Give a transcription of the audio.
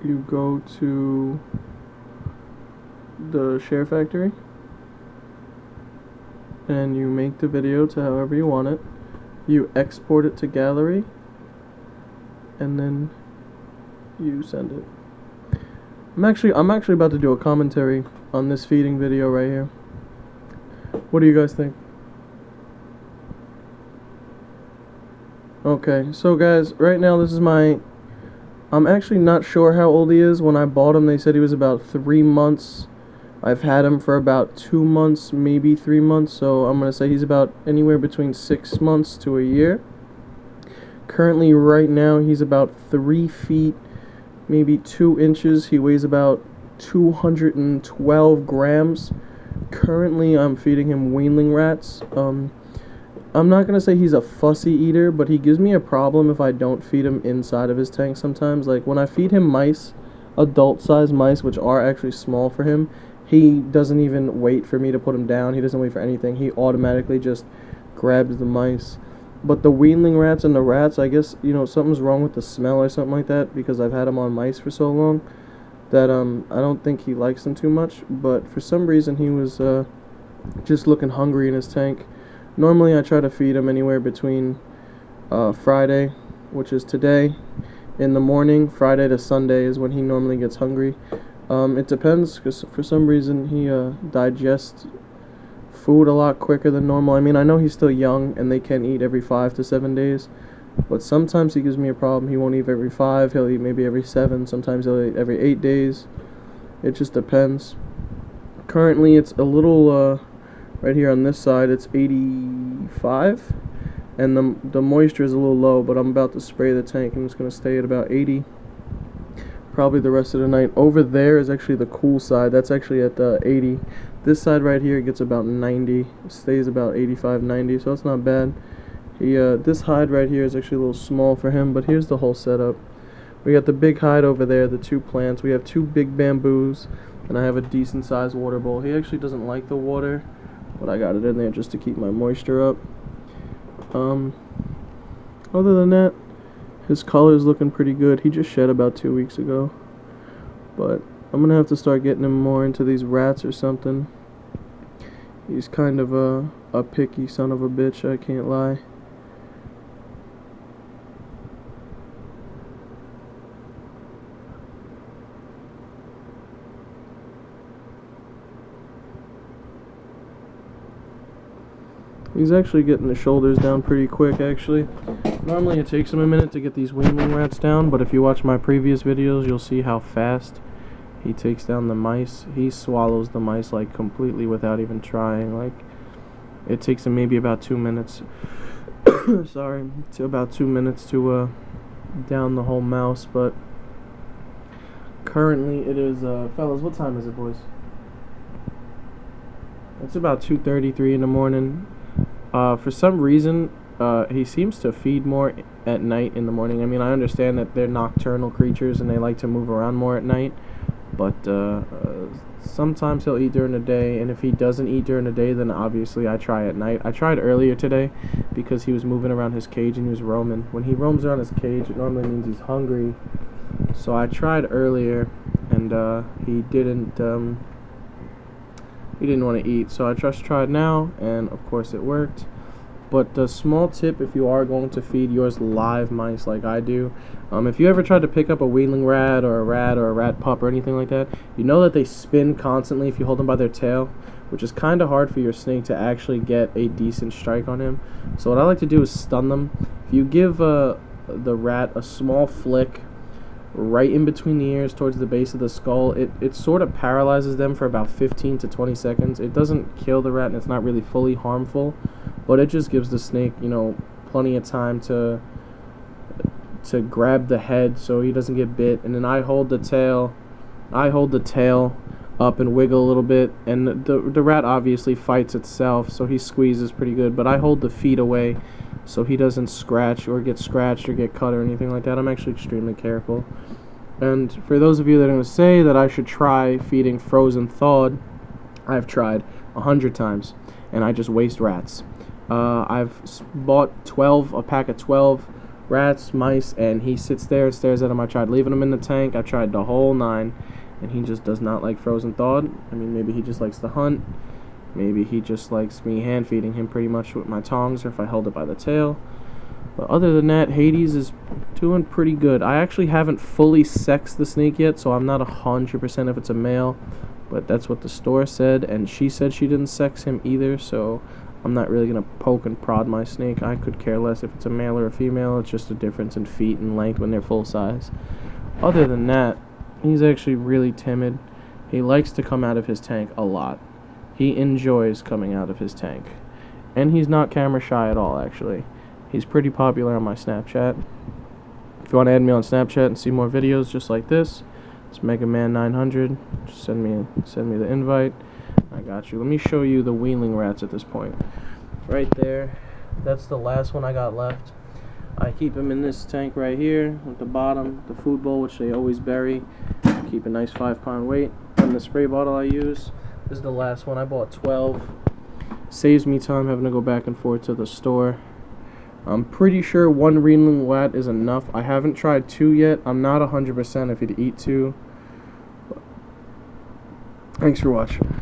you go to the share factory and you make the video to however you want it. You export it to gallery and then you send it. I'm actually about to do a commentary on this feeding video right here. What do you guys think? Okay, so guys, right now this is I'm actually not sure how old he is. When I bought him, they said he was about 3 months. I've had him for about 2 months, maybe 3 months, so I'm going to say he's about anywhere between 6 months to a year. Currently, right now, he's about 3 feet, maybe 2 inches. He weighs about 212 grams. Currently, I'm feeding him weanling rats. I'm not going to say he's a fussy eater, but he gives me a problem if I don't feed him inside of his tank sometimes. Like, when I feed him mice, adult-sized mice, which are actually small for him, he doesn't even wait for me to put him down. He doesn't wait for anything. He automatically just grabs the mice. But the weanling rats and the rats, I guess, something's wrong with the smell or something like that, because I've had him on mice for so long that I don't think he likes them too much. But for some reason, he was just looking hungry in his tank. Normally, I try to feed him anywhere between Friday, which is today, in the morning. Friday to Sunday is when he normally gets hungry. It depends, because for some reason he digests food a lot quicker than normal. I mean, I know he's still young and they can eat every 5 to 7 days, but sometimes he gives me a problem. He won't eat every 5, he'll eat maybe every 7, sometimes he'll eat every 8 days. It just depends. Currently it's a little, right here on this side, it's 85, and the moisture is a little low, but I'm about to spray the tank and it's going to stay at about 80. Probably the rest of the night. Over there is actually the cool side. That's actually at 80. This side right here gets about 90. It stays about 85, 90, so it's not bad. This hide right here is actually a little small for him, but here's the whole setup. We got the big hide over there, the 2 plants. We have 2 big bamboos, and I have a decent sized water bowl. He actually doesn't like the water, but I got it in there just to keep my moisture up. Other than that, his color's looking pretty good. He just shed about 2 weeks ago. But I'm gonna have to start getting him more into these rats or something. He's kind of a picky son of a bitch, I can't lie. He's actually getting the shoulders down pretty quick, actually. Normally it takes him a minute to get these weanling rats down, but if you watch my previous videos, you'll see how fast he takes down the mice. He swallows the mice, like, completely without even trying. Like, it takes him maybe about 2 minutes. Sorry, to about 2 minutes to down the whole mouse, but currently it is, fellas, what time is it, boys? It's about 2:33 in the morning. For some reason, he seems to feed more at night in the morning. I mean, I understand that they're nocturnal creatures and they like to move around more at night, but sometimes he'll eat during the day, and if he doesn't eat during the day, then obviously I try at night. I tried earlier today because he was moving around his cage and he was roaming. When he roams around his cage, it normally means he's hungry. So I tried earlier, and he didn't want to eat, so I just tried now, and of course it worked. But the small tip, if you are going to feed yours live mice like I do, if you ever tried to pick up a weanling rat or a rat pup or anything like that, you know that they spin constantly if you hold them by their tail, which is kind of hard for your snake to actually get a decent strike on him. So what I like to do is stun them. If you give the rat a small flick right in between the ears towards the base of the skull, it sort of paralyzes them for about 15 to 20 seconds. It doesn't kill the rat and it's not really fully harmful, but it just gives the snake, plenty of time to grab the head so he doesn't get bit. And then I hold the tail up and wiggle a little bit, and the rat obviously fights itself, so he squeezes pretty good, but I hold the feet away so he doesn't scratch or get scratched or get cut or anything like that. I'm actually extremely careful. And for those of you that are going to say that I should try feeding frozen thawed, I've tried 100 times, and I just waste rats. I've bought a pack of 12 rats, mice, and he sits there and stares at him. I tried leaving him in the tank. I tried the whole nine, and he just does not like frozen thawed. I mean, maybe he just likes to hunt. Maybe he just likes me hand feeding him pretty much with my tongs, or if I held it by the tail. But other than that, Hades is doing pretty good. I actually haven't fully sexed the snake yet, so I'm not 100% if it's a male. But that's what the store said, and she said she didn't sex him either, so I'm not really going to poke and prod my snake. I could care less if it's a male or a female. It's just a difference in feet and length when they're full size. Other than that, he's actually really timid. He likes to come out of his tank a lot. He enjoys coming out of his tank. And he's not camera shy at all, actually. He's pretty popular on my Snapchat. If you want to add me on Snapchat and see more videos just like this, it's MegaMan900. Just send me the invite. I got you. Let me show you the weanling rats at this point. Right there. That's the last one I got left. I keep them in this tank right here with the bottom, the food bowl, which they always bury. Keep a nice 5-pound weight. And the spray bottle I use. This is the last one. I bought 12. Saves me time having to go back and forth to the store. I'm pretty sure one weanling rat is enough. I haven't tried 2 yet. I'm not 100% if you'd eat 2. Thanks for watching.